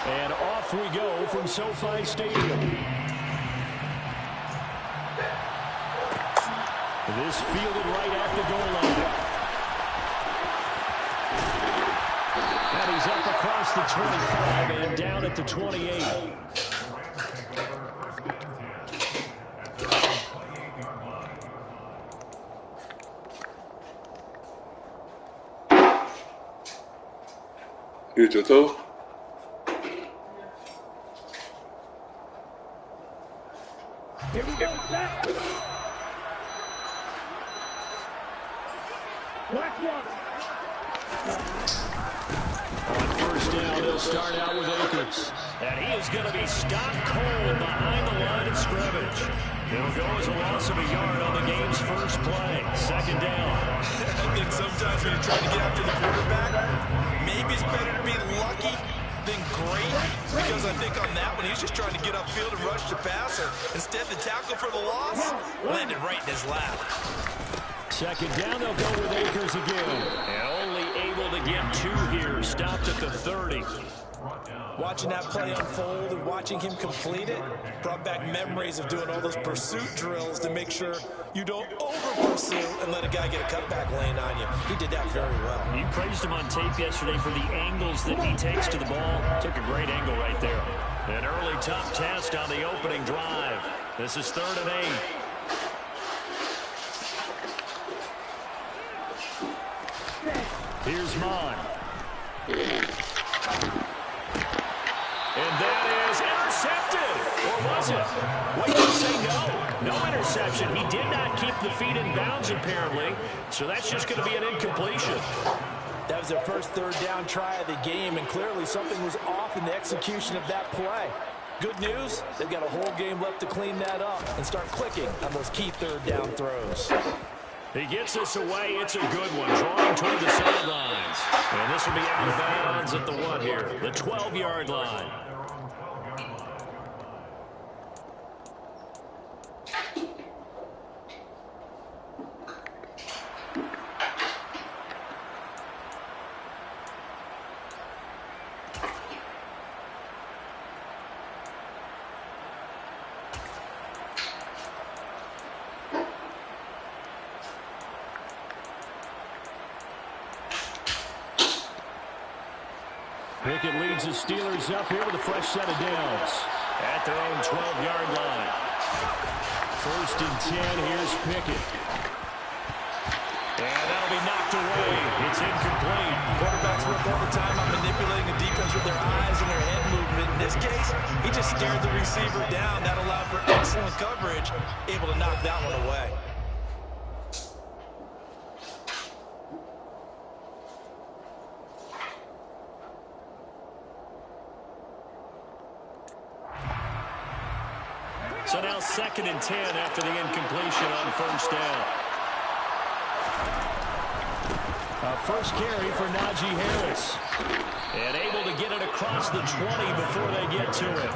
And off we go from SoFi Stadium. This fielded right at the goal line. And he's up across the 25 and down at the 28. 이거 줘. Here we go, set. Black one. On first down, they'll start out with Akers. And he is going to be stopped cold behind the line of scrimmage. It'll go as a loss of a yard on the game's first play. Second down. I think sometimes when you're trying to get after the quarterback, maybe it's better to be lucky than great. Because I think on that one, he's just trying to get upfield and rush the passer. Instead, the tackle for the loss landed right in his lap. Second down, they'll go with Akers again. And only able to get two here. Stopped at the 30. Watching that play unfold and watching him complete it brought back memories of doing all those pursuit drills to make sure you don't over-pursue and let a guy get a cutback lane on you. He did that very well. You praised him on tape yesterday for the angles that he takes to the ball. Took a great angle right there. An early tough test on the opening drive. This is 3rd and 8. Here's Mon. And that is intercepted. Or was it? Wait, you say no. No interception. He did not keep the feet in bounds, apparently. So that's just going to be an incompletion. That was their first 3rd down try of the game, and clearly something was off in the execution of that play. Good news, they've got a whole game left to clean that up and start clicking on those key 3rd down throws. He gets this away. It's a good one. Drawing toward the sidelines. And this will be out of bounds at the 1 here. The 12-yard line. Pickett leads the Steelers up here with a fresh set of downs at their own 12-yard line. 1st and 10, here's Pickett. And that'll be knocked away. It's incomplete. Quarterbacks work all the time on manipulating the defense with their eyes and their head movement. In this case, he just stared the receiver down. That allowed for excellent coverage, able to knock that one away. So now 2nd and 10 after the incompletion on first down. First carry for Najee Harris. And able to get it across the 20 before they get to it.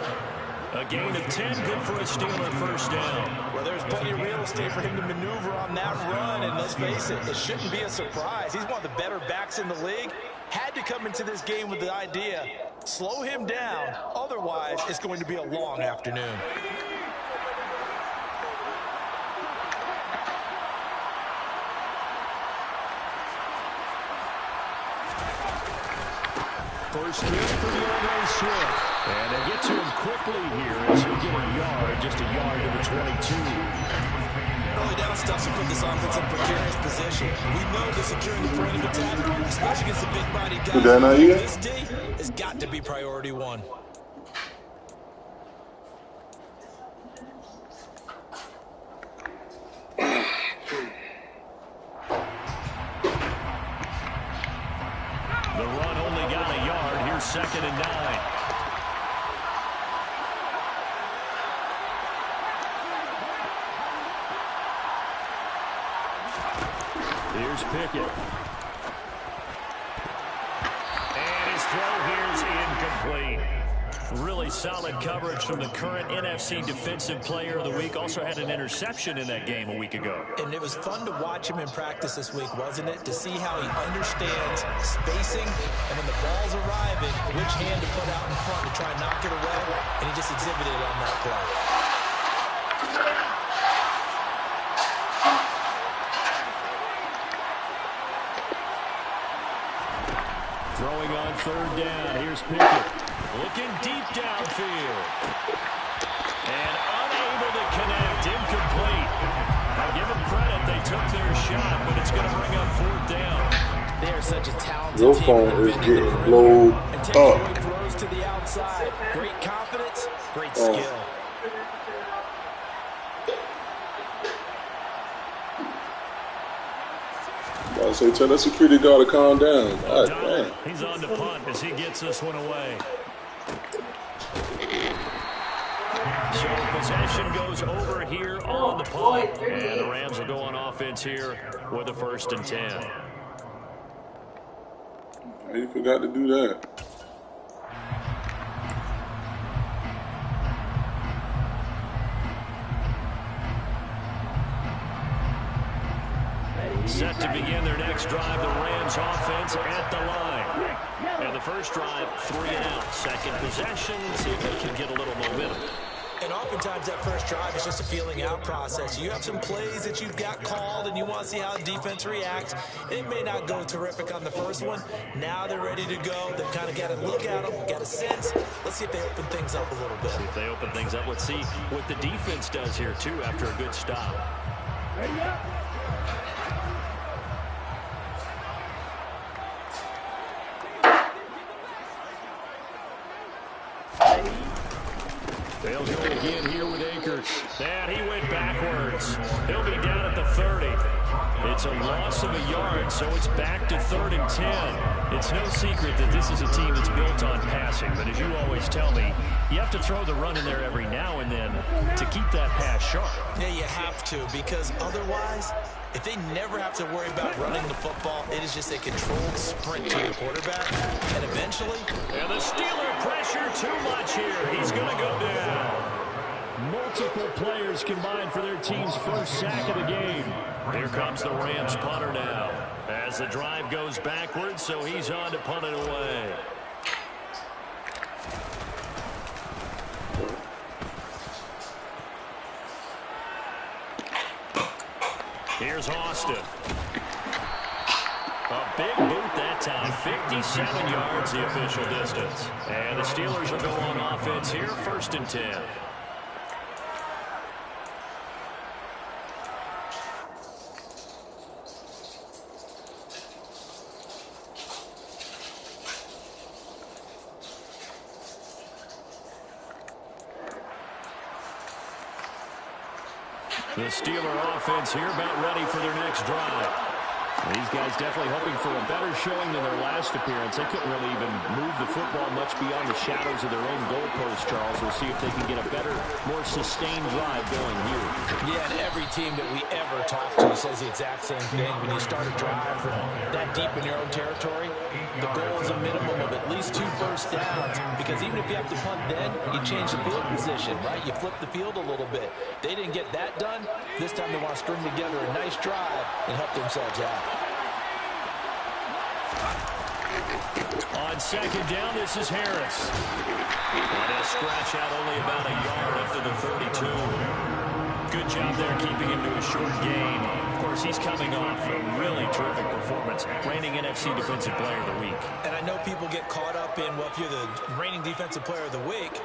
A gain of 10, good for a Steeler first down. Well, there's plenty of real estate for him to maneuver on that run, and let's face it, it shouldn't be a surprise. He's one of the better backs in the league. Had to come into this game with the idea, slow him down, otherwise it's going to be a long afternoon. First carry for the Andre Swift. And they get to him quickly here as he'll get a yard, just a yard to the 22. Early down stuff to put this offense in precarious position. We know that securing the point of attack, especially against the big body guys. This D has got to be priority 1. The run only got a yard. Here's 2nd and 9. Here's Pickett. And his throw here is incomplete. Really solid coverage from the current NFC Defensive Player of the Week. Also had an interception in that game a week ago. And it was fun to watch him in practice this week, wasn't it? To see how he understands spacing and when the ball's arriving, which hand to put out in front to try and knock it away. And he just exhibited it on that play. Throwing on third down. Here's Pickett. Looking deep downfield. And unable to connect. Incomplete. I'll give them credit. They took their shot, but it's going to bring up fourth down. They are such a talented Your team. phone is getting blowed And takes up. great throws to the outside. Great confidence, great skill. I say, tell that security guard to calm down. God damn. He's on to punt as he gets this one away. So possession goes over here on the punt. And the Rams will go on offense here with a 1st and 10. You forgot to do that. Set to begin their next drive, the Rams offense at the line. And the first drive, 3 and out. Second possession, see if they can get a little momentum. And oftentimes that first drive is just a feeling out process. You have some plays that you've got called and you want to see how the defense reacts. It may not go terrific on the first one. Now they're ready to go. They've kind of got to look at them, got a sense. Let's see if they open things up a little bit. See if they open things up. Let's see what the defense does here, too, after a good stop. Ready up. They'll go again here with Akers. And he went backwards. He'll be down at the 30. It's a loss of a yard, so it's back to 3rd and 10. It's no secret that this is a team that's built on passing, but as you always tell me, you have to throw the run in there every now and then to keep that pass sharp. Yeah, you have to, because otherwise, if they never have to worry about running the football, it is just a controlled sprint to your quarterback, and eventually... And the Steeler pressure too much here. He's going to go down. Multiple players combined for their team's first sack of the game. Here comes the Rams punter now. As the drive goes backwards, so he's on to punt it away. Here's Austin. A big boot that time. 57 yards the official distance. And the Steelers will go on offense here. 1st and 10. The Steeler offense here about ready for their next drive. These guys definitely hoping for a better showing than their last appearance. They couldn't really even move the football much beyond the shadows of their own goalpost, Charles. We'll see if they can get a better, more sustained drive going here. Yeah, and every team that we ever talk to says the exact same thing. When you start a drive from that deep in your own territory, the goal is a minimum of at least 2 first downs. Because even if you have to punt then, you change the field position, right? You flip the field a little bit. They didn't get that done. This time they want to string together a nice drive and help themselves out. On 2nd down, this is Harris. And he'll scratch out only about a yard up to the 32. Good job there keeping him to a short gain. Of course, he's coming off a really terrific performance. Reigning NFC Defensive Player of the Week. And I know people get caught up in, well, if you're the reigning Defensive Player of the Week,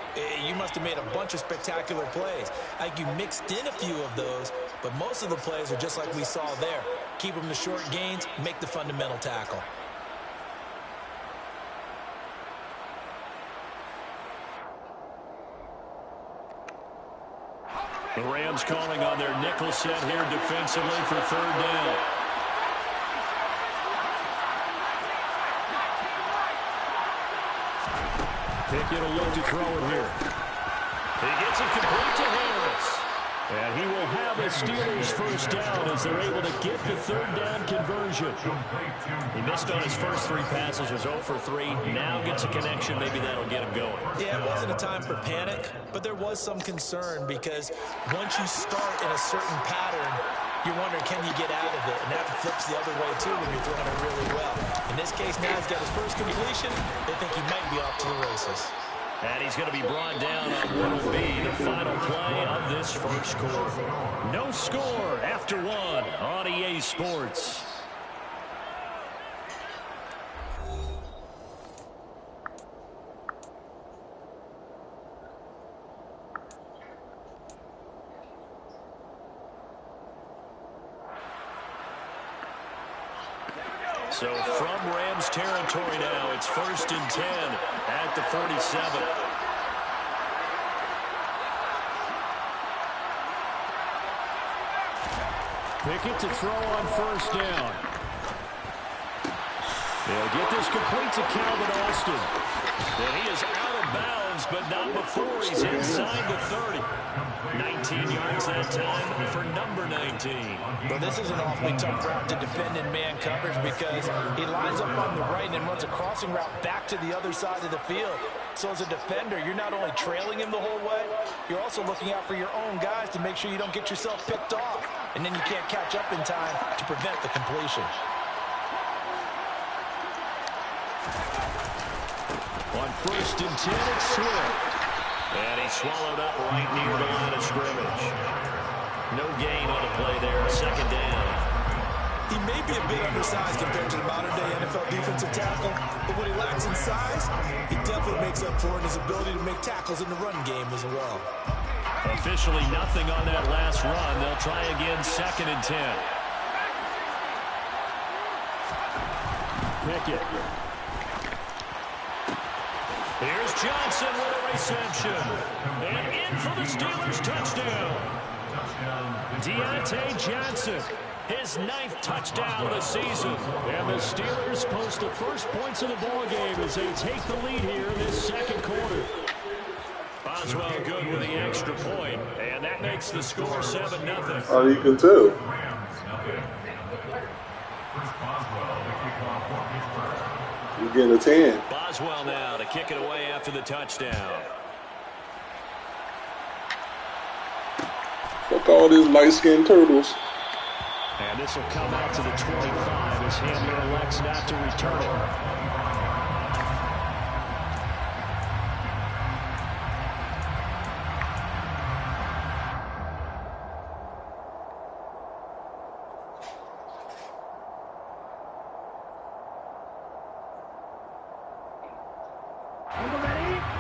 you must have made a bunch of spectacular plays. I think you mixed in a few of those, but most of the plays are just like we saw there. Keep them to short gains, make the fundamental tackle. The Rams calling on their nickel set here defensively for 3rd down. Pickett will look to throw it here. He gets it complete to Harris. And he will have a Steelers first down as they're able to get the third down conversion. He missed on his first 3 passes, was 0 for 3. Now gets a connection. Maybe that'll get him going. Yeah, it wasn't a time for panic, but there was some concern because once you start in a certain pattern, you're wondering, can you get out of it? And that flips the other way, too, when you're throwing it really well. In this case, now he's got his first completion. They think he might be off to the races. And he's going to be brought down on what will be the final play of this first quarter. No score after 1 on EA Sports. So from Rams territory now, it's 1st and 10 at the 47. Pickett to throw on 1st down. They'll get this complete to Calvin Austin. And he is out of bounds, but not before he's inside the 30. 19 yards that time for number 19. Well, this is an awfully tough route to defend in man coverage because he lines up on the right and then runs a crossing route back to the other side of the field. So as a defender, you're not only trailing him the whole way, you're also looking out for your own guys to make sure you don't get yourself picked off. And then you can't catch up in time to prevent the completion. On 1st and 10, it's Swift. And he's swallowed up right near the line of scrimmage. No gain on the play there, 2nd down. He may be a bit undersized compared to the modern-day NFL defensive tackle, but what he lacks in size, he definitely makes up for in his ability to make tackles in the run game as well. Officially nothing on that last run. They'll try again, 2nd and 10. Pickett. Here's Johnson with a reception. And in for the Steelers touchdown. Deontay Johnson, his 9th touchdown of the season. And the Steelers post the first points of the ballgame as they take the lead here in this 2nd quarter. Boswell good with the extra point, and that makes the score 7-0. Oh, you can tell. You're getting a 10. Boswell now to kick it away after the touchdown. Fuck all these light-skinned turtles. And this will come out to the 25 as Hamler elects not to return it.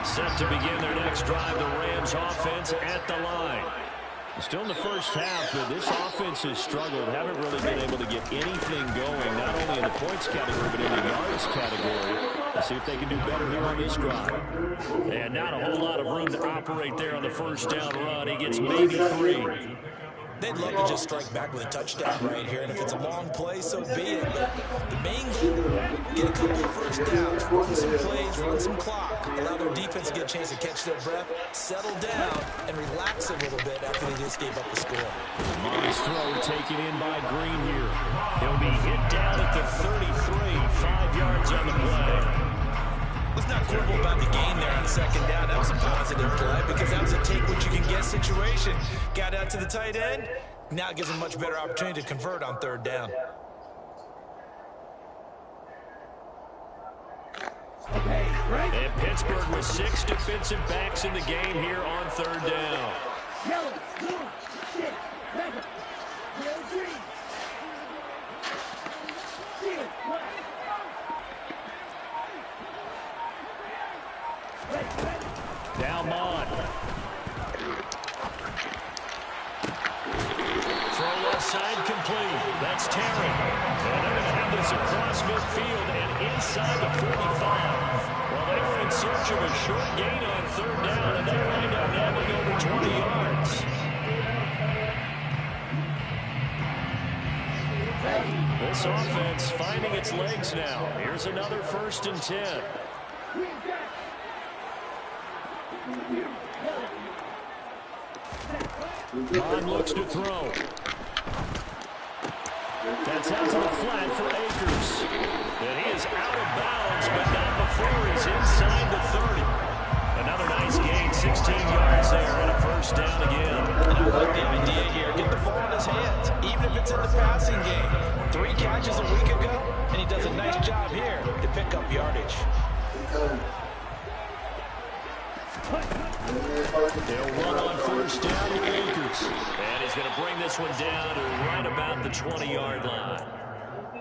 Set to begin their next drive, the Rams offense at the line. Still in the first half, but this offense has struggled. Haven't really been able to get anything going, not only in the points category, but in the yards category. Let's see if they can do better here on this drive. And not a whole lot of room to operate there on the first down run. He gets maybe 3. They'd love to just strike back with a touchdown right here, and if it's a long play, so be it. But the main goal, get a couple of first downs, run some plays, run some clock, allow their defense to get a chance to catch their breath, settle down, and relax a little bit after they just gave up the score. Nice throw taken in by Green here. He'll be hit down at the 33, 5 yards on the play. Let's not quibble about the gain there on 2nd down. That was a positive play because that was a take-what-you-can-get situation. Got out to the tight end. Now it gives them much better opportunity to convert on 3rd down. And Pittsburgh with 6 defensive backs in the game here on 3rd down. Now Mond. Throw left side complete. That's Terry. And they're going to have this across midfield and inside the 45. Well, they were in search of a short gain on 3rd down, and they wind up nabbing over 20 yards. This offense finding its legs now. Here's another 1st and 10. Bond looks to throw. That's out to the flat for Akers. And he is out of bounds, but not before he's inside the 30. Another nice gain, 16 yards there, and a first down again. And I like the idea here. Get the ball in his hands, even if it's in the passing game. 3 catches a week ago, and he does a nice job here to pick up yardage. They'll run on first down to Akers. And he's going to bring this one down to right about the 20-yard line.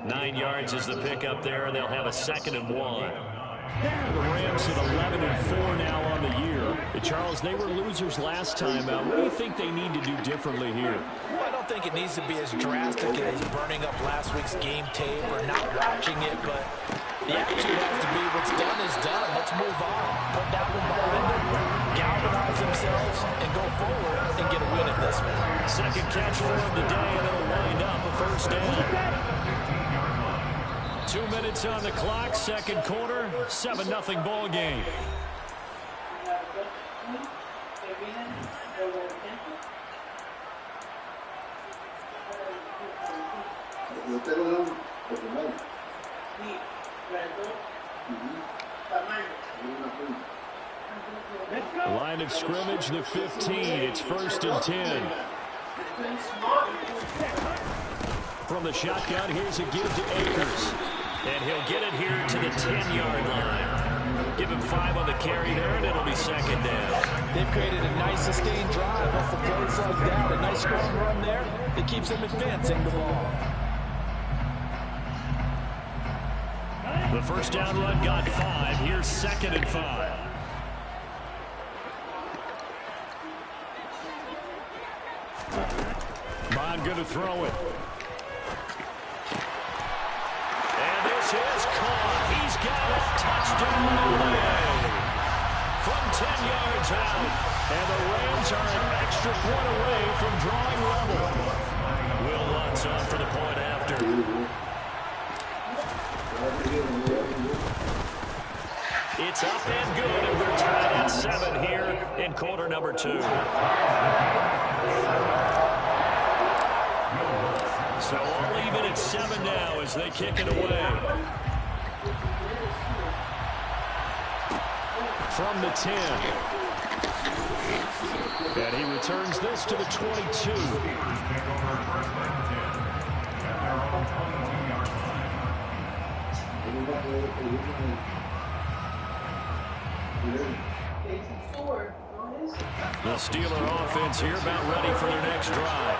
9 yards is the pickup there, and they'll have a 2nd and 1. The Rams at 11-4 now on the year. Charles, they were losers last time out. What do you think they need to do differently here? Well, I don't think it needs to be as drastic as burning up last week's game tape or not watching it, but the attitude has to be what's done is done. Let's move on. Put that one behind them, galvanize themselves, and go forward and get a win in this one. Second catch for him today, and it'll wind up a first down. 2 minutes on the clock, second quarter, 7-0 ball game. Line of scrimmage, the 15. It's 1st and 10. From the shotgun, here's a give to Akers. And he'll get it here to the 10-yard line. Give him 5 on the carry there, and it'll be 2nd down. They've created a nice sustained drive off the plays like that. A nice strong run there that keeps them advancing the ball. The first down run got 5. Here's 2nd and 5. Bond going to throw it. Is caught. He's got a touchdown away from 10 yards out. And the Rams are an extra point away from drawing level. Will Lutz on for the point after. It's up and good, and we're tied at 7 here in quarter number 2. So all even at 7 now as they kick it away. From the 10. And he returns this to the 22. The Steeler offense here about ready for their next drive.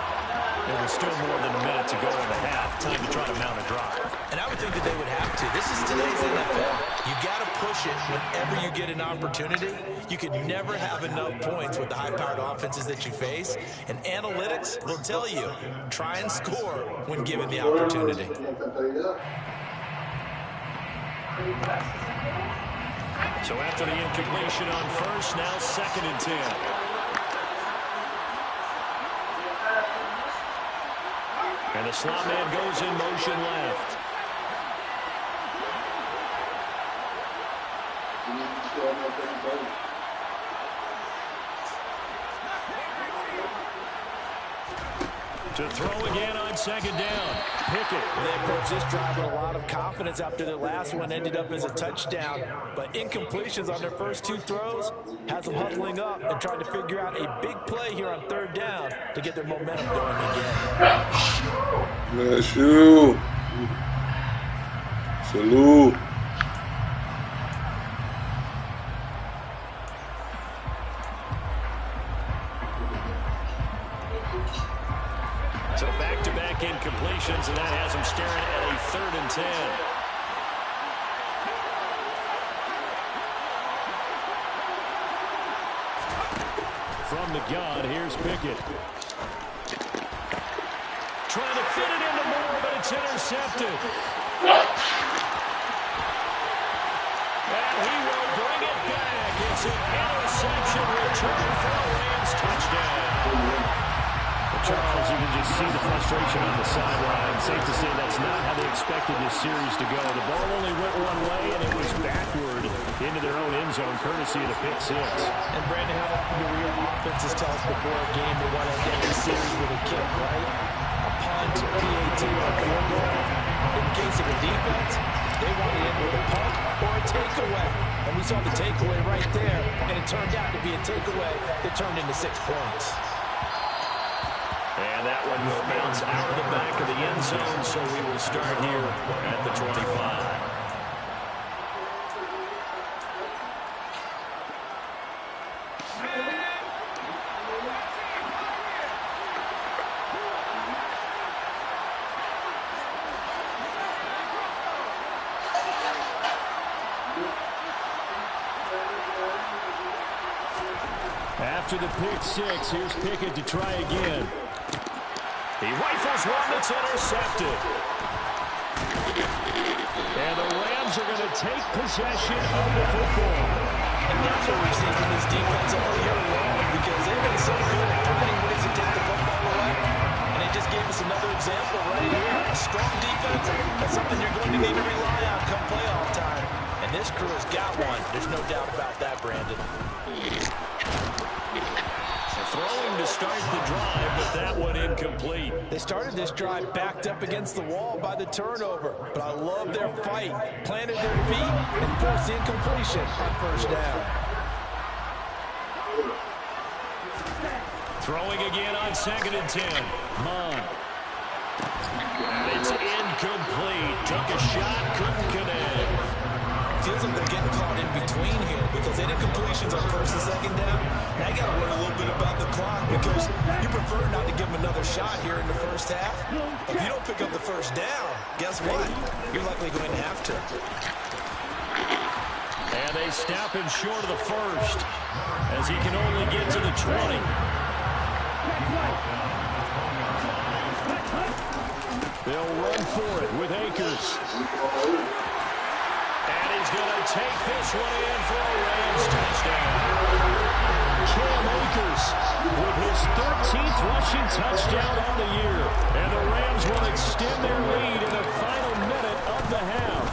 There was still more than a minute to go in the half. Time to try to mount a drive. And I would think that they would have to. This is today's NFL. You got to push it whenever you get an opportunity. You can never have enough points with the high-powered offenses that you face. And analytics will tell you, try and score when given the opportunity. So after the incompletion on first, now 2nd and 10. And the slot man goes in motion left. To throw again on 2nd down. Pickett. They approached this drive with a lot of confidence after their last one ended up as a touchdown. But incompletions on their first 2 throws has them huddling up and trying to figure out a big play here on 3rd down to get their momentum going again. Bless you. Salute. So back-to-back incompletions, and that has them staring at a 3rd and 10. From the gun, here's Pickett. Trying to fit it into Moore, but it's intercepted. And he will bring it back. It's an interception return for a Rams touchdown. Charles, you can just see the frustration on the sideline. Safe to say that's not how they expected this series to go. The ball only went one way, and it was backward into their own end zone, courtesy of the pick six. And Brandon, how often do we hear offenses tell us before a game they want to end the series with a kick, right? A punt, a PAT, or a field goal. In the case of the defense, they want to end with a punt or a takeaway. And we saw the takeaway right there, and it turned out to be a takeaway that turned into 6 points. And that one will bounce out of the back of the end zone, so we will start here at the 25. After the pick six, here's Pickett to try again. He rifles one that's intercepted. And the Rams are going to take possession of the football. And that's what we've seen from this defense all year long, because they've been so good at finding ways to take the football away. And they just gave us another example right here. A strong defense, that's something you're going to need to rely on come playoff time. And this crew has got one. There's no doubt about that, Brandon. Throwing to start the drive, but that one incomplete. They started this drive backed up against the wall by the turnover, but I love their fight. Planted their feet and forced incompletion on first down. Throwing again on 2nd and 10. Mond. And it's incomplete. Took a shot, couldn't connect. Feels like they're getting caught in between here because they did completions on 1st and 2nd down. Now you got to worry a little bit about the clock because you prefer not to give them another shot here in the first half. If you don't pick up the first down, guess what? You're likely going to have to. And they snap him short of the first as he can only get to the 20. They'll run for it with Akers. And he's going to take this one in for a Rams touchdown. Cam Akers with his 13th rushing touchdown on the year. And the Rams will extend their lead in the final minute of the half.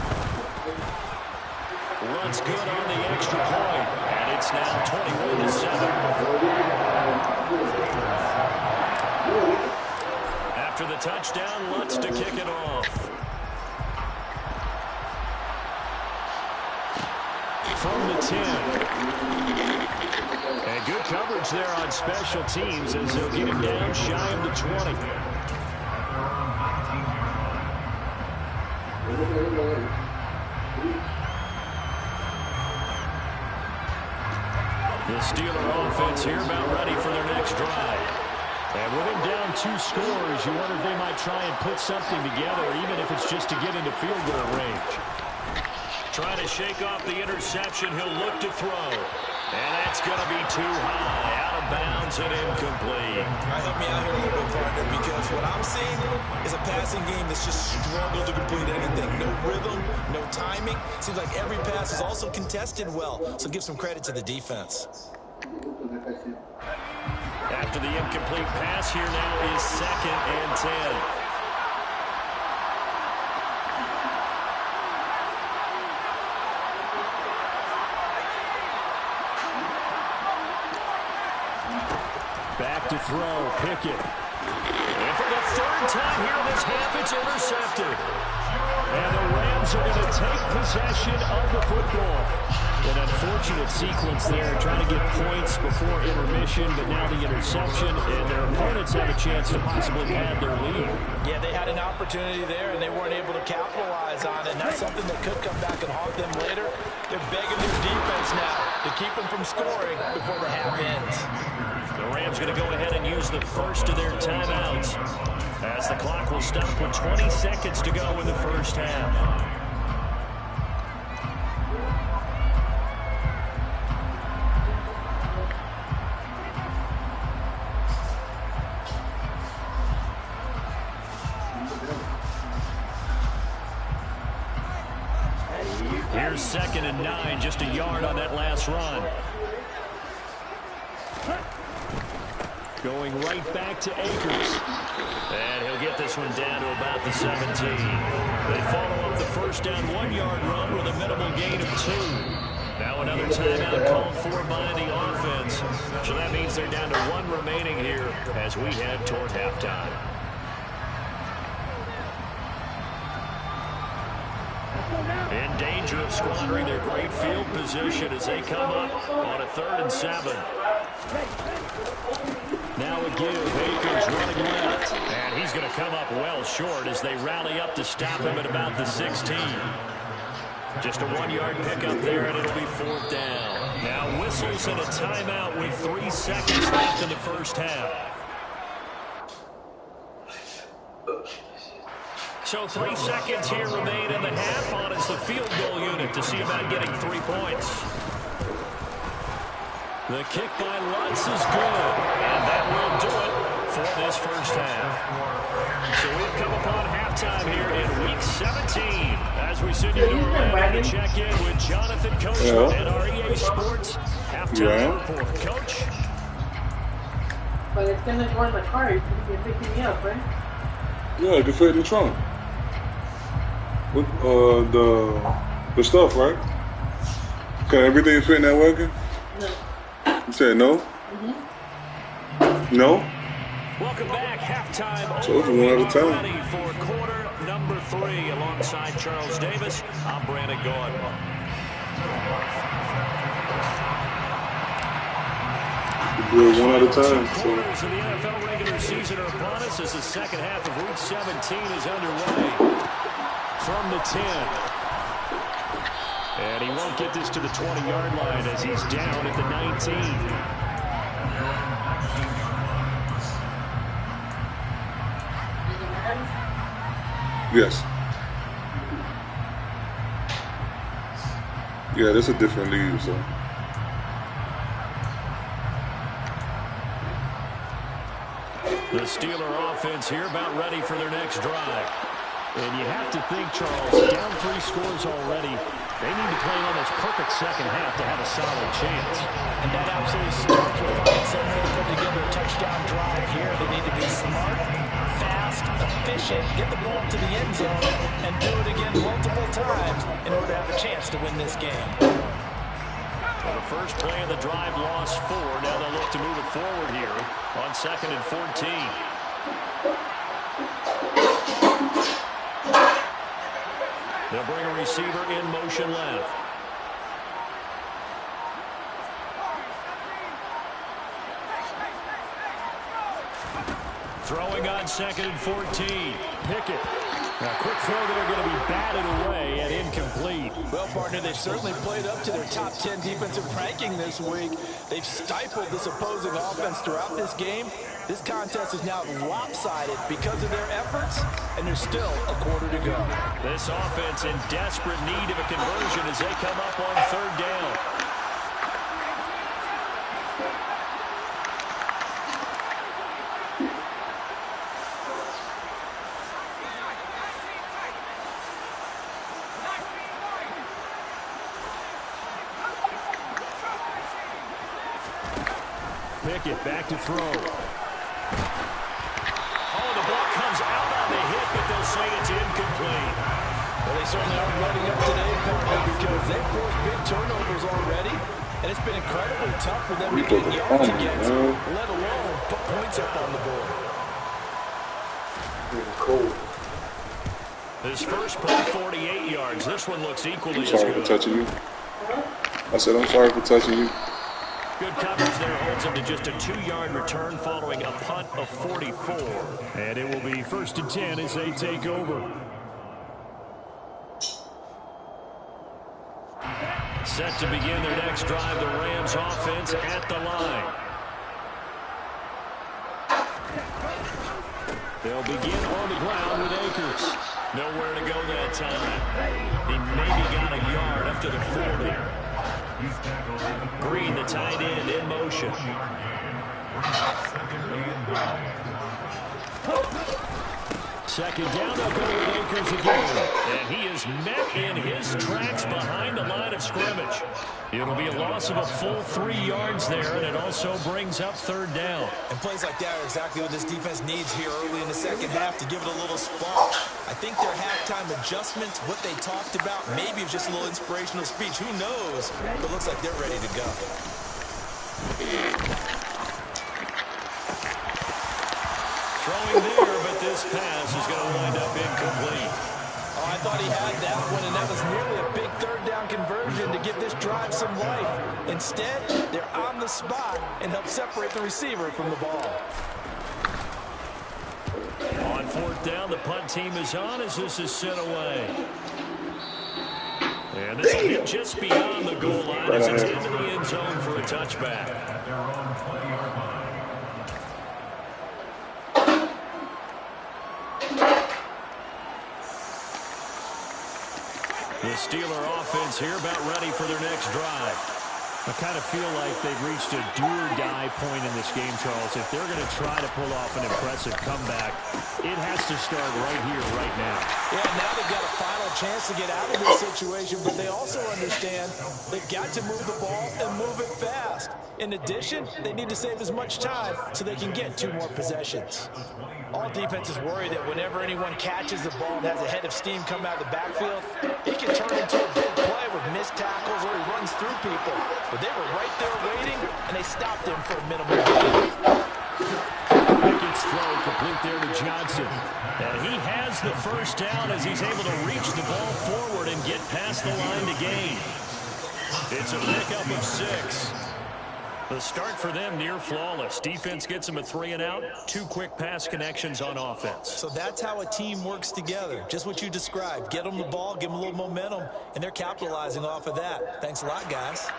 Runs good on the extra point. And it's now 21-7. After the touchdown, Lutz to kick it off. From the 10. And good coverage there on special teams as they'll get him down shy of the 20. The Steeler offense here about ready for their next drive. And with him down 2 scores, you wonder if they might try and put something together, even if it's just to get into field goal range. Trying to shake off the interception, he'll look to throw. And that's going to be too high, out of bounds and incomplete. Help me out here a little bit, partner, because what I'm seeing is a passing game that's just struggled to complete anything. No rhythm, no timing. Seems like every pass is also contested well, so give some credit to the defense. After the incomplete pass, here now is 2nd and 10. Back to throw, Pickett. And for the 3rd time here in this half, it's intercepted. And the Rams are going to take possession of the football. An unfortunate sequence there, trying to get points before intermission, but now the interception, and their opponents have a chance to possibly pad their lead. Yeah, they had an opportunity there, and they weren't able to capitalize on it, and that's something that could come back and haunt them later. They're begging their defense now to keep them from scoring before the half ends. The Rams going to go ahead and use the first of their timeouts as the clock will stop with 20 seconds to go in the first half. Here's 2nd and 9, just a yard on that last run. Going right back to Akers. And he'll get this one down to about the 17. They follow up the first down 1-yard run with a minimal gain of 2. Now another timeout called for by the offense. So that means they're down to 1 remaining here as we head toward halftime. In danger of squandering their great field position as they come up on a 3rd and 7. Now a give. Akers running left. And he's going to come up well short as they rally up to stop him at about the 16. Just a 1-yard pickup there, and it'll be 4th down. Now whistles and a timeout with 3 seconds left in the first half. So 3 seconds here remain in the half on as the field goal unit to see about getting 3 points. The kick by Lutz is good, and that will do it for this first half. So we've come upon halftime here in Week 17 as we send you to Orlando to check in with Jonathan Coachman at our EA Sports halftime report. Coach? But it's going to go in the car. You're picking me up, right? Yeah, it can fit in the trunk. With, the stuff, right? Can everything fit in that wagon? No. You said no? Mm-hmm. No? Welcome back. Halftime. So it's 1 at a time. Ready for quarter number 3 alongside Charles Davis. I'm Brandon Gaudin. Do it 1 at a time. Quarters of the NFL regular season are upon us as the second half of Week 17 is underway. From the 10. And he won't get this to the 20-yard line as he's down at the 19. Yes. Yeah, that's a different league, so. The Steeler offense here about ready for their next drive. And you have to think, Charles, down 3 scores already. They need to play an almost perfect second half to have a solid chance. And that absolutely starts with finding some way to put together a touchdown drive here. They need to be smart, fast, efficient, get the ball to the end zone, and do it again multiple times in order to have a chance to win this game. Well, the first play of the drive lost 4. Now they'll look to move it forward here on 2nd and 14. They'll bring a receiver in motion left. Throwing on 2nd and 14. Pickett. Now, quick throw there going to be batted away and incomplete. Well, partner, they've certainly played up to their top 10 defensive ranking this week. They've stifled this opposing offense throughout this game. This contest is now lopsided because of their efforts, and there's still a quarter to go. This offense in desperate need of a conversion as they come up on 3rd down. Pickett back to throw. Oh, the ball comes out on the hit, but they'll say it's incomplete. Well, they certainly aren't running up today, partner, because they've forced big turnovers already, and it's been incredibly tough for them to get yards against, let alone put points up on the board. Cold. His first play, 48 yards. This one looks equally I'm as sorry for good. touching you. I said I'm sorry for touching you. Good coverage there holds him to just a 2-yard return following a punt of 44. And it will be 1st and 10 as they take over. Set to begin their next drive, the Rams offense at the line. They'll begin on the ground with Akers. Nowhere to go that time. He maybe got a yard up to the 40. Green, the tight end, in motion. Second down, they'll go with Akers again. And he is met in his tracks behind the line of scrimmage. It'll be a loss of a full 3 yards there, and it also brings up third down. And plays like that are exactly what this defense needs here early in the second half to give it a little spark. I think their halftime adjustments, what they talked about, maybe it's just a little inspirational speech. Who knows? But it looks like they're ready to go. Throwing there, but this pass is going to wind up incomplete. Oh, I thought he had that one, and that was nearly a big third down conversion to give this drive some life. Instead, they're on the spot and help separate the receiver from the ball. On fourth down, the punt team is on as this is sent away. And this will hit just beyond the goal line as it's into the end zone for a touchback. The Steeler offense here about ready for their next drive. I kind of feel like they've reached a do-or-die point in this game, Charles. If they're going to try to pull off an impressive comeback, it has to start right here, right now. Yeah, now they've got a final chance to get out of this situation, but they also understand they've got to move the ball and move it fast. In addition, they need to save as much time so they can get 2 more possessions. All defenses worry that whenever anyone catches the ball and has a head of steam come out of the backfield, it can turn into a big play with missed tackles or he runs through people. But they were right there waiting, and they stopped him for a minimal gain. Pickett's throw complete there to Johnson. And he has the first down as he's able to reach the ball forward and get past the line to gain. It's a pickup of 6. The start for them near flawless. Defense gets them a 3 and out. 2 quick pass connections on offense. So that's how a team works together. Just what you described. Get them the ball, give them a little momentum, and they're capitalizing off of that. Thanks a lot, guys.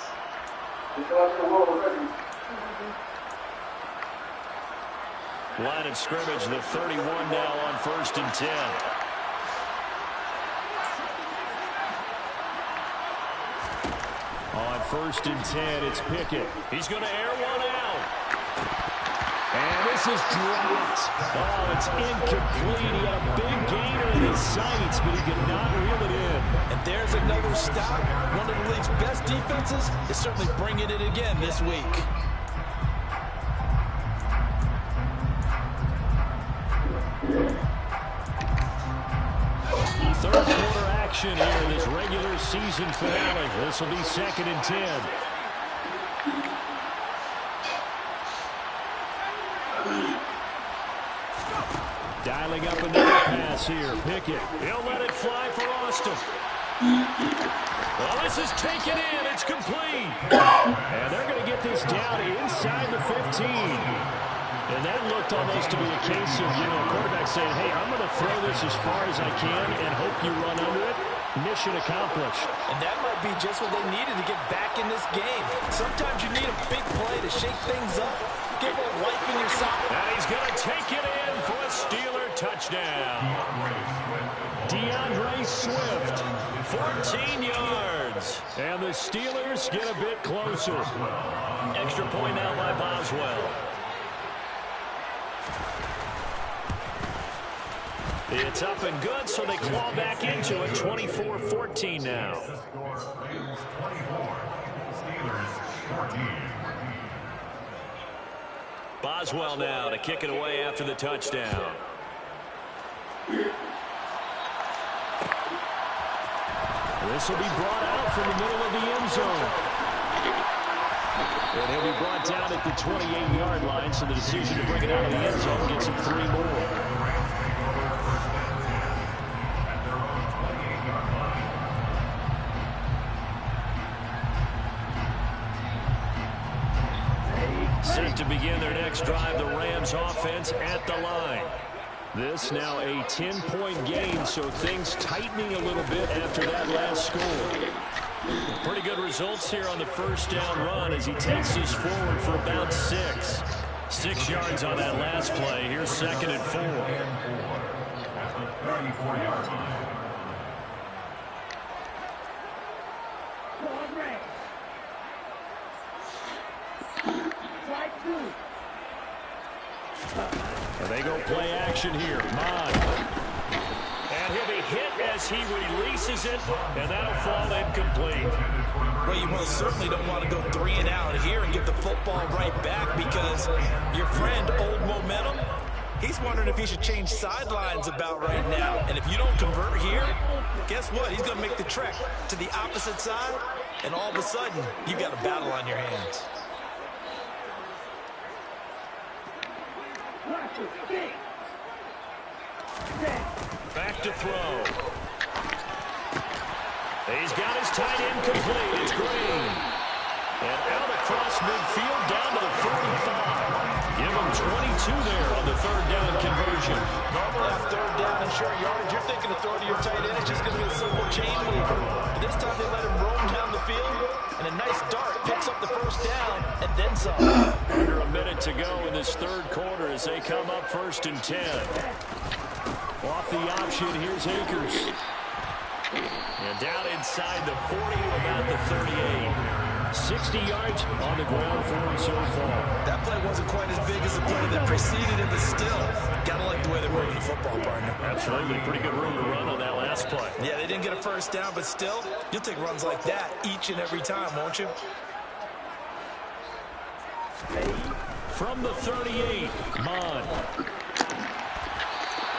Line of scrimmage, the 31 now on 1st and 10. On 1st and 10, it's Pickett. He's going to air one out. And this is dropped. Oh, it's incomplete. He had a big gainer in his sights, but he could not reel it in. And there's another stop. One of the league's best defenses is certainly bringing it again this week. Third quarter action here in this regular season finale. This will be 2nd and 10. Dialing up another pass here. Pickett. He'll let it fly for Austin. Well, this is taken in. It's complete. And they're going to get this down inside the 15. And that looked almost to be a case of, a quarterback saying, hey, I'm going to throw this as far as I can and hope you run under it. Mission accomplished. And that might be just what they needed to get back in this game. Sometimes you need a big play to shake things up, get a little life in your socket. And he's going to take it in for a Steeler touchdown. DeAndre Swift, 14 yards. And the Steelers get a bit closer. Extra point now by Boswell. It's up and good, so they claw back into it. 24-14 now. Boswell now to kick it away after the touchdown. This will be brought out from the middle of the end zone. And he'll be brought down at the 28-yard line, so the decision to bring it out of the end zone gets him 3 more. Set to begin their next drive, the Rams offense at the line. This now a 10-point game, so things tightening a little bit after that last score. Pretty good results here on the first down run as he takes us forward for about 6. 6 yards on that last play. Here's 2nd and 4. And they go play action here. Mond And he'll be hit as he releases it, and that'll fall incomplete. Well, you most certainly don't want to go 3 and out here and get the football right back because your friend, Old Momentum, he's wondering if he should change sidelines about right now. And if you don't convert here, guess what? He's going to make the trek to the opposite side, and all of a sudden, you've got a battle on your hands. Back to throw. He's got his tight end complete. It's Green. And out across midfield down to the 45. Give him 22 there on the third down conversion. Normally on third down and short yardage, you're thinking to throw to your tight end. It's just going to be a simple chain mover. But this time they let him roam down the field, and a nice dart picks up the first down and then some. Under a minute to go in this third quarter as they come up 1st and 10. Off the option, here's Akers. And down inside the 40 to about the 38. 60 yards on the ground for him so far. That play wasn't quite as big as the play that preceded it, but still, gotta like the way they're moving the football, partner. Absolutely. Pretty good room to run on that last play. Yeah, they didn't get a first down, but still, you'll take runs like that each and every time, won't you? From the 38, Mon.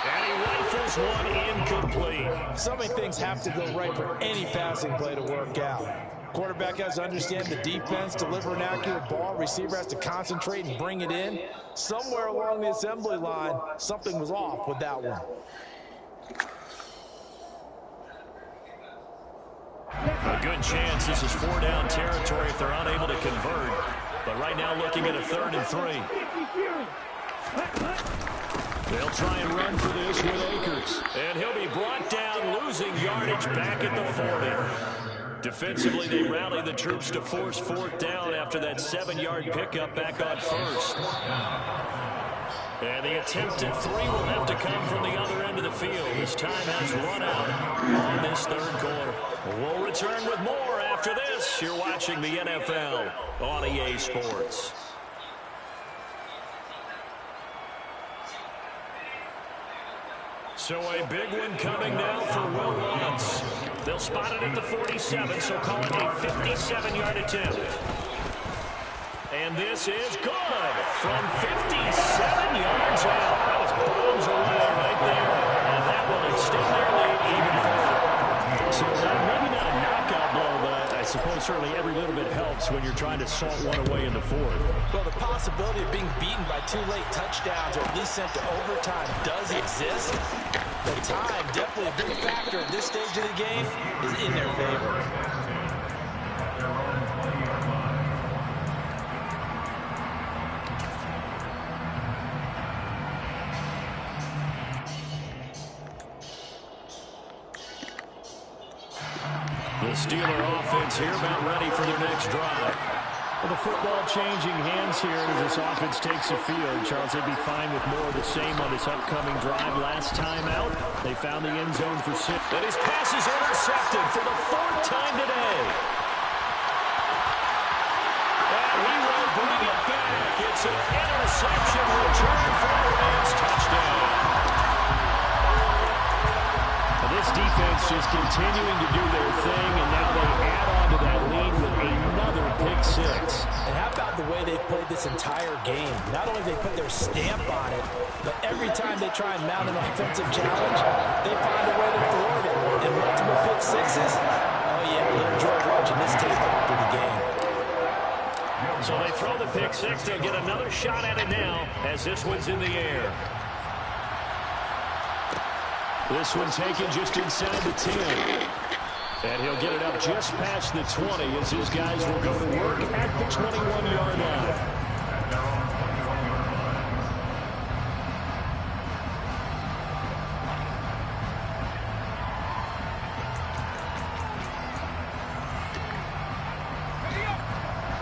And he rifles one incomplete. So many things have to go right for any passing play to work out. Quarterback has to understand the defense, deliver an accurate ball. Receiver has to concentrate and bring it in. Somewhere along the assembly line, something was off with that one. A good chance this is 4-down territory if they're unable to convert. But right now looking at a 3rd and 3. They'll try and run for this with Akers. And he'll be brought down, losing yardage back at the 40. Defensively, they rally the troops to force 4th down after that 7-yard pickup back on 1st. And the attempt at 3 will have to come from the other end of the field. His time has run out on this third quarter. We'll return with more after this. You're watching the NFL on EA Sports. So a big one coming now for Will Lutz. They'll spot it at the 47, so call it a 57-yard attempt. And this is good from 57 yards out. That was bombs away right there. And that will extend their lead even further. So maybe not a knockout blow, but I suppose certainly every little bit helps when you're trying to salt one away in the 4th. Well, the possibility of being beaten by 2 late touchdowns or at least sent to overtime does exist. The time, definitely a big factor at this stage of the game, is in their favor. The Steeler offense here about ready for their next drive. Well, the football changing hands here as this offense takes the field. Charles, they'd be fine with more of the same on this upcoming drive. Last time out, they found the end zone for 6. And his pass is intercepted for the 4th time today. And he will bring it back. It's an interception return for a Rams touchdown. This defense just continuing to do their thing, and now they add on to that lead with another pick 6. And how about the way they've played this entire game? Not only they put their stamp on it, but every time they try and mount an offensive challenge, they find a way to thwart it. And multiple pick 6s, oh yeah, you'll enjoy watching this tape after the game. So they throw the pick 6. They'll get another shot at it now as this one's in the air. This one taken just inside the 10. And he'll get it up just past the 20 as his guys will go to work at the 21-yard line.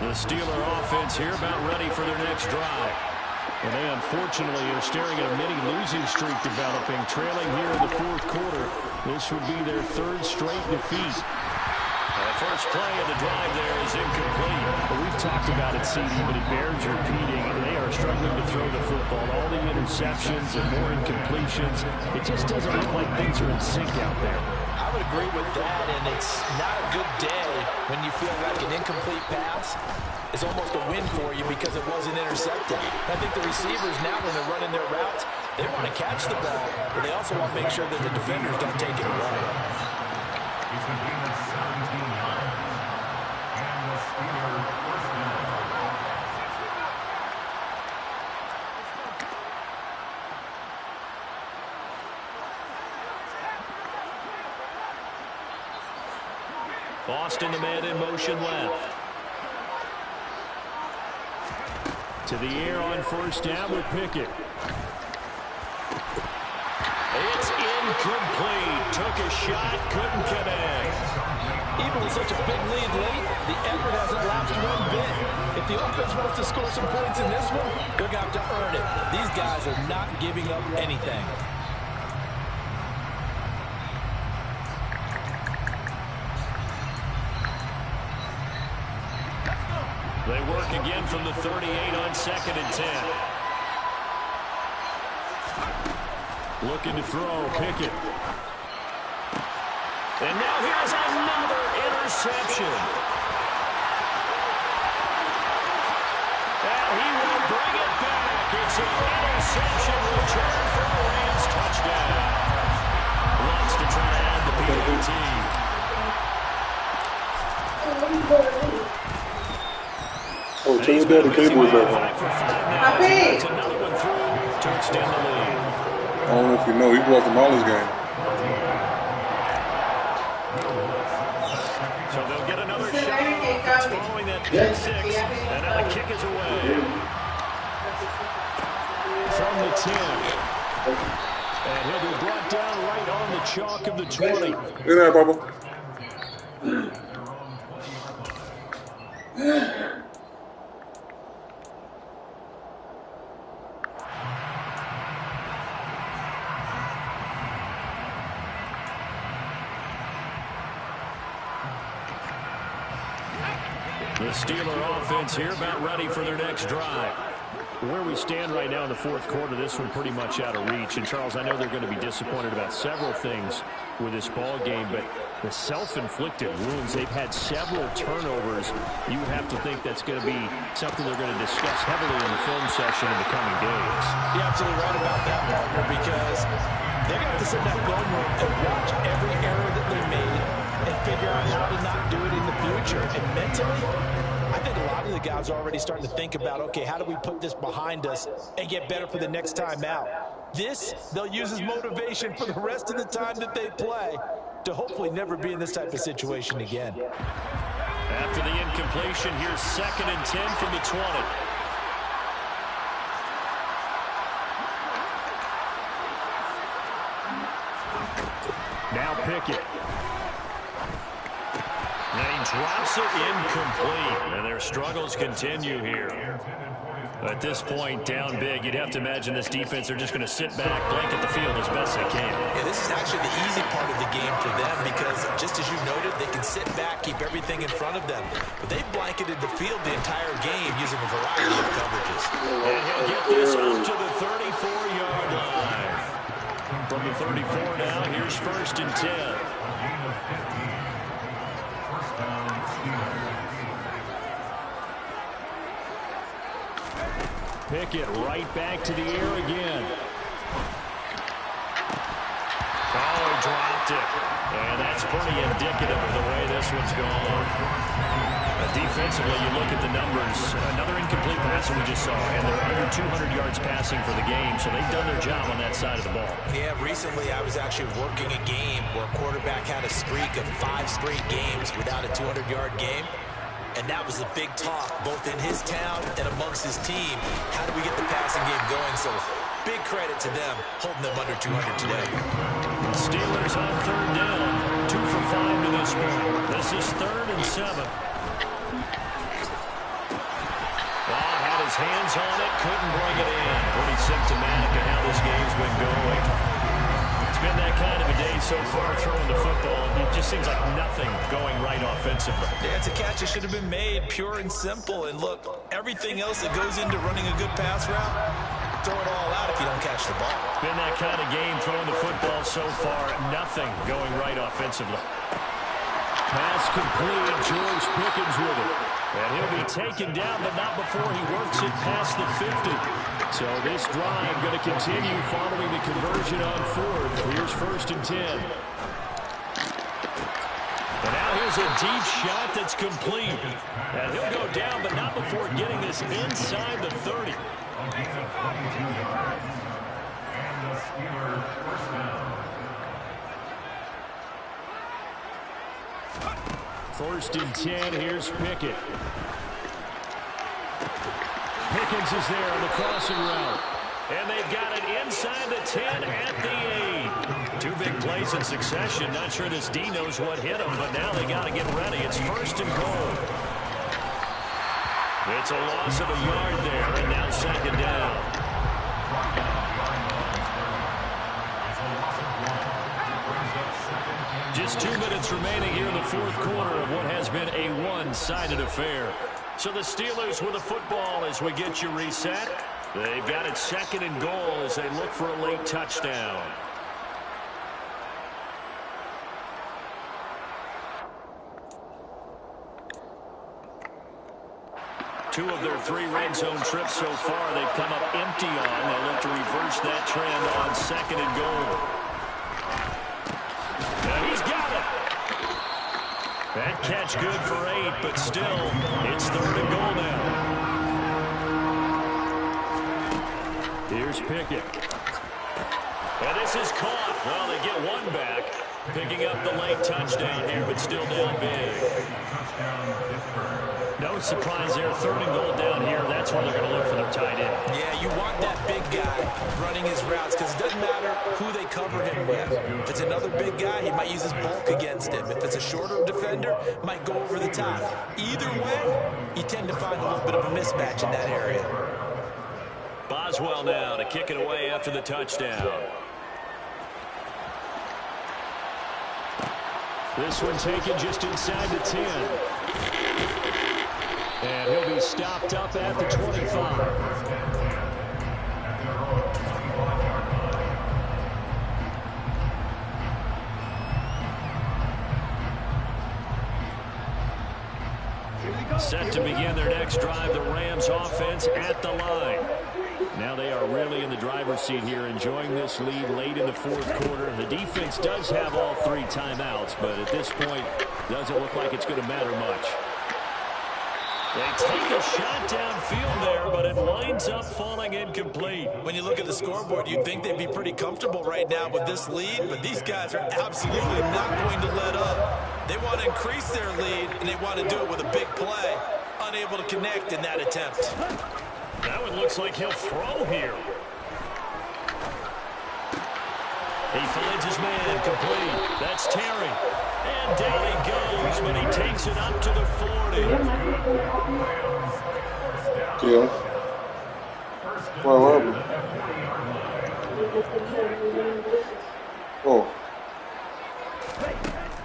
The Steeler offense here about ready for their next drive. And they unfortunately are staring at a mini losing streak developing, trailing here in the 4th quarter. This would be their 3rd straight defeat. The first play of the drive there is incomplete. Well, we've talked about it, CD, but it bears repeating. They are struggling to throw the football. All the interceptions and more incompletions. It just doesn't look like things are in sync out there. I would agree with that, and it's not a good day when you feel like an incomplete pass is almost a win for you because it wasn't intercepted. I think the receivers now, when they're running their routes, they want to catch the ball, but they also want to make sure that the defenders don't take it away. He's going to be in the 17-yard. And the Steelers first down. Boston, the man in motion left. To the air on first down with Pickett. It's incomplete. Took a shot, couldn't connect. Even with such a big lead late, the effort hasn't lapsed one bit. If the offense wants to score some points in this one, they're going to have to earn it. These guys are not giving up anything. They work again from the 38 on 2nd and 10. Looking to throw, Pickett. And now here's another interception. And he will bring it back. It's an interception return for a Rams touchdown. Wants to try to add the PAT. Oh, tell your dad the cable was that one. It's another one through to extend the lead. I don't know if you know, he brought the Marlins game. So they'll get another shot on offense following that pick six. And now the kick is away. From the 10. And he'll be brought down right on the chalk of the 20. Good night, Papa. The Steeler offense here about ready for their next drive. Where we stand right now in the fourth quarter, this one pretty much out of reach. And, Charles, I know they're going to be disappointed about several things with this ball game, but the self-inflicted wounds, they've had several turnovers. You have to think that's going to be something they're going to discuss heavily in the film session in the coming days. You're absolutely right about that, Walker, because they're going to have to sit in that film room and watch every error that they made and figure out how to not do it in the future. And mentally, I think a lot of the guys are already starting to think about, okay, how do we put this behind us and get better for the next time out? This, they'll use as motivation for the rest of the time that they play to hopefully never be in this type of situation again. After the incompletion, here's 2nd and 10 from the 20. Now Pickett. And he drops it incomplete. And their struggles continue here. At this point, down big, you'd have to imagine this defense are just going to sit back, blanket the field as best they can. Yeah, this is actually the easy part of the game for them because, just as you noted, they can sit back, keep everything in front of them. But they've blanketed the field the entire game using a variety of coverages. And he'll get this up to the 34-yard line. From the 34 now, here's 1st and 10. Pickett right back to the air again. Oh, he dropped it. And that's pretty indicative of the way this one's going. Defensively, you look at the numbers. Another incomplete pass we just saw, and they're under 200 yards passing for the game, so they've done their job on that side of the ball. Yeah, recently I was actually working a game where a quarterback had a streak of 5 straight games without a 200-yard game. And that was a big talk, both in his town and amongst his team. How do we get the passing game going? So big credit to them, holding them under 200 today. Steelers on 3rd down. 2 for 5 to this point. This is 3rd and 7. Had his hands on it, couldn't bring it in. Pretty symptomatic of how this game's been going. It's been that kind of a day so far throwing the football. It just seems like nothing going right offensively. Yeah, it's a catch that should have been made, pure and simple. And look, everything else that goes into running a good pass route, throw it all out if you don't catch the ball. Been that kind of game throwing the football so far. Nothing going right offensively. Pass complete. George Pickens with it. And he'll be taken down, but not before he works it past the 50. So this drive going to continue following the conversion on fourth. Here's 1st and 10. And now here's a deep shot that's complete. And he'll go down, but not before getting this inside the 30. A gain of 22 yards. And the Steelers first down. 1st and 10. Here's Pickett. Pickens is there on the crossing route. And they've got it inside the 10 at the 8. 2 big plays in succession. Not sure this D knows what hit him, but now they got to get ready. It's 1st and goal. It's a loss of a yard there, and now 2nd down. Just 2 minutes remaining here in the 4th quarter of what has been a one-sided affair. So the Steelers with the football as we get you reset. They've got it 2nd and goal as they look for a late touchdown. Two of their 3 red zone trips so far they've come up empty on. They'll look to reverse that trend on 2nd and goal. And he's got it. That catch good for 8, but still, it's 3rd and goal now. Here's Pickett. And this is caught. Well, they get 1 back. Picking up the late touchdown here, but still down big. No surprise there. 3rd and goal down here. That's where they're going to look for their tight end. Yeah, you want that big guy running his routes because it doesn't matter who they cover him with. If it's another big guy, he might use his bulk against him. If it's a shorter defender, might go over the top. Either way, you tend to find a little bit of a mismatch in that area. Boswell now to kick it away after the touchdown. This one taken just inside the 10. And he'll be stopped up at the 25. Set to begin their next drive, the Rams offense at the line. Now they are really in the driver's seat here, enjoying this lead late in the 4th quarter. The defense does have all 3 timeouts, but at this point, doesn't look like it's going to matter much. They take a shot downfield there, but it winds up falling incomplete. When you look at the scoreboard, you'd think they'd be pretty comfortable right now with this lead, but these guys are absolutely not going to let up. They want to increase their lead, and they want to do it with a big play. Unable to connect in that attempt. That one looks like he'll throw here. He finds his man complete. That's Terry. And down he goes, but he takes it up to the 40. Yeah. What happened? Oh.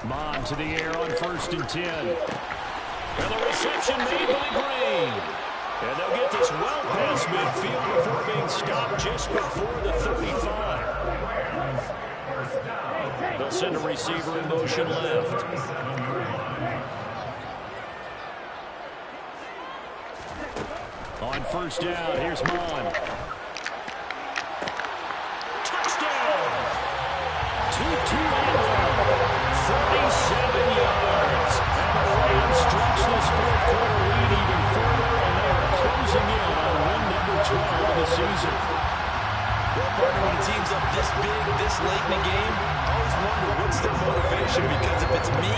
Mond to the air on 1st and 10. And the reception made by Green. And they'll get this well past midfield before being stopped just before the 35. They'll send a receiver in motion left. On 1st down, here's Mond. Touchdown! 37 yards. And the Rams stretch this 4th quarter lead even further, and they are closing in on win number 12 of the season. Well, partner, when a team's up this big, this late in the game, I always wonder what's their motivation, because if it's me,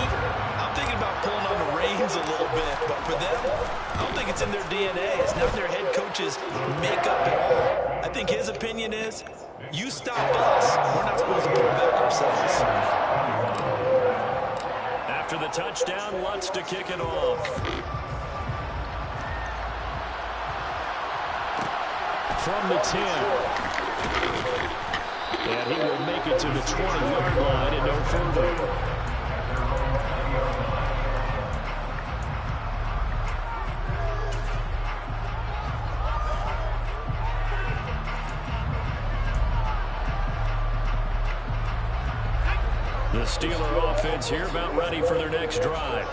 I'm thinking about pulling on the reins a little bit, but for them, I don't think it's in their DNA. It's not their head coach's makeup at all. I think his opinion is, you stop us, we're not supposed to pull back ourselves. After the touchdown, Lutz to kick it off. From the 10. And he will make it to the 20-yard line and no further. The Steeler offense here about ready for their next drive.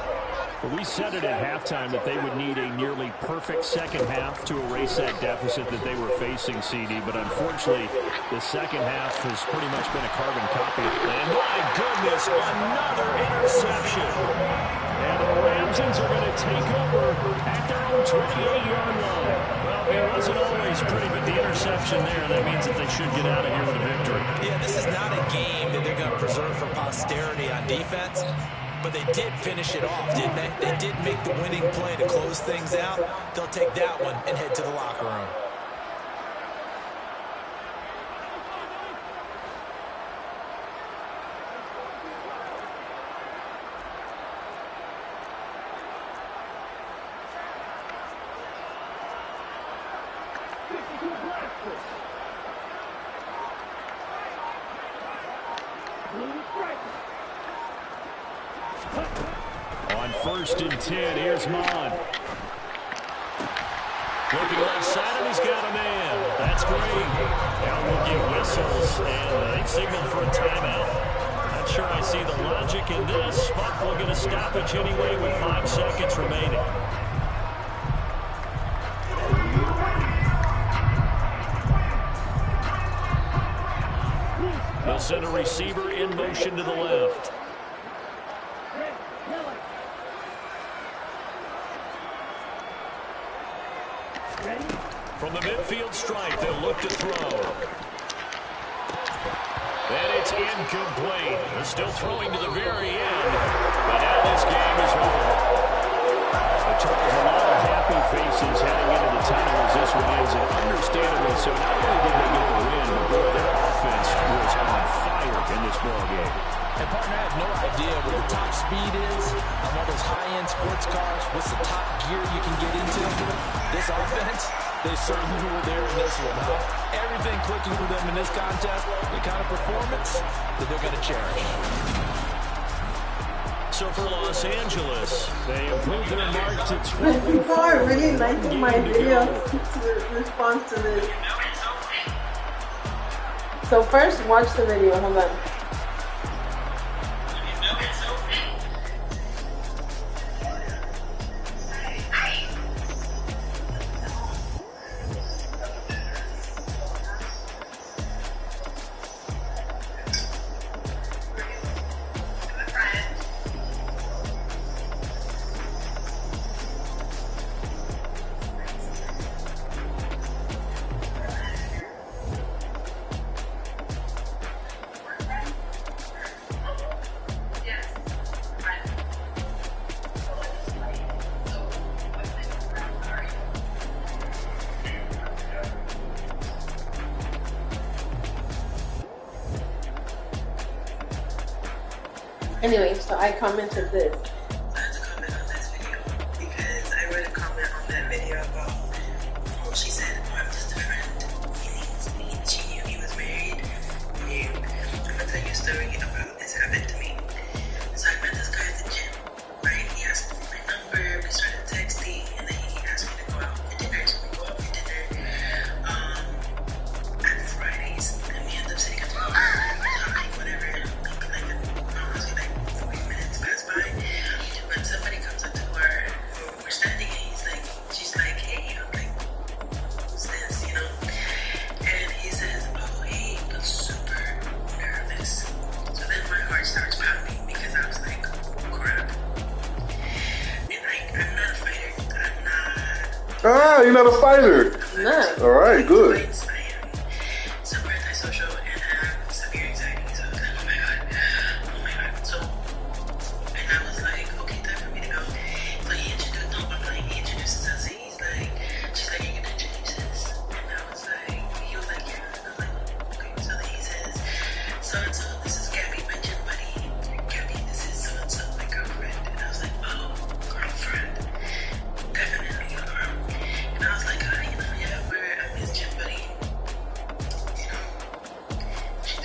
Well, we said it at halftime that they would need a nearly perfect second half to erase that deficit that they were facing, CD. But unfortunately, the second half has pretty much been a carbon copy. And my goodness, another interception. And the Ramsons are going to take over at their own 28-yard line. Well, it wasn't always pretty, but the interception there, that means that they should get out of here with a victory. Yeah, this is not a game that they're going to preserve for posterity on defense. But they did finish it off, didn't they? They did make the winning play to close things out. They'll take that one and head to the locker room. On 1st and 10, here's Mon. Looking left side, and he's got a man. That's great. Now we'll get whistles, and they signaled for a timeout. Not sure I see the logic in this, but we'll get a stoppage anyway with 5 seconds remaining. They'll send a receiver in motion to the left. From the midfield stripe, they'll look to throw. And it's incomplete. They're still throwing to the very end. But now this game is over. It turns a lot of happy faces heading into the tunnel as this one ends. And understandably so, not only did they get the win, but boy, their offense was on fire in this ball game. And, partner, I have no idea what the top speed is on one of those high-end sports cars. What's the top gear you can get into? This offense, they certainly were there in this one, huh? Everything clicking for them in this contest, the kind of performance that they're going to cherish. So for Los Angeles, they improved their mark to 12. People are really liking my video response to this. So first, watch the video. Hold on. Anyway, so I commented this. I had to comment on this video because I read a comment on that video about, well, she said, oh, I'm just a friend. She knew he was married. And I'm going to tell you a story about this happened to me. So I met this guy at the gym, right? He asked me my number, we started texting, and then he asked me to go out for dinner. So we go out for dinner at Fridays, and we end up sitting at the bar, talking, whatever. When somebody comes up to her, we're standing and she's like, hey, I'm like, who's this, you know? And he says, oh, hey, I'm super nervous. So then my heart starts pounding because I was like, crap. And I'm not a fighter. I'm not. Ah, you're not a fighter. No. All right, good. I am super antisocial and have severe anxiety. So I was like, oh my god. So, and I was like, okay, time for me to go. So he introduces us, and he's like, she's like, you're gonna introduce us? And I was like, he was like, yeah. And I was like, okay. So then he says, so-and-so, this is Gabby, my gym buddy. Gabby, this is so-and-so, my girlfriend. And I was like, oh, girlfriend. Definitely a girl. And I was like, yeah, I'm his gym buddy. You know, she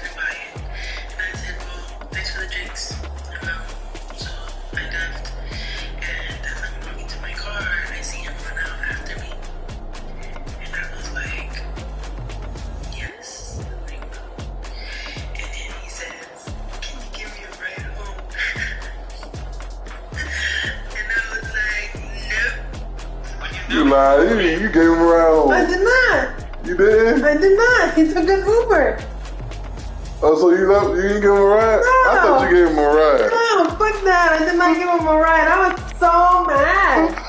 You lied. You gave him a ride home. I did not. You did? I did not. He took an Uber. Oh, so you didn't give him a ride? No. I thought you gave him a ride. No, fuck that. I did not give him a ride. I was so mad.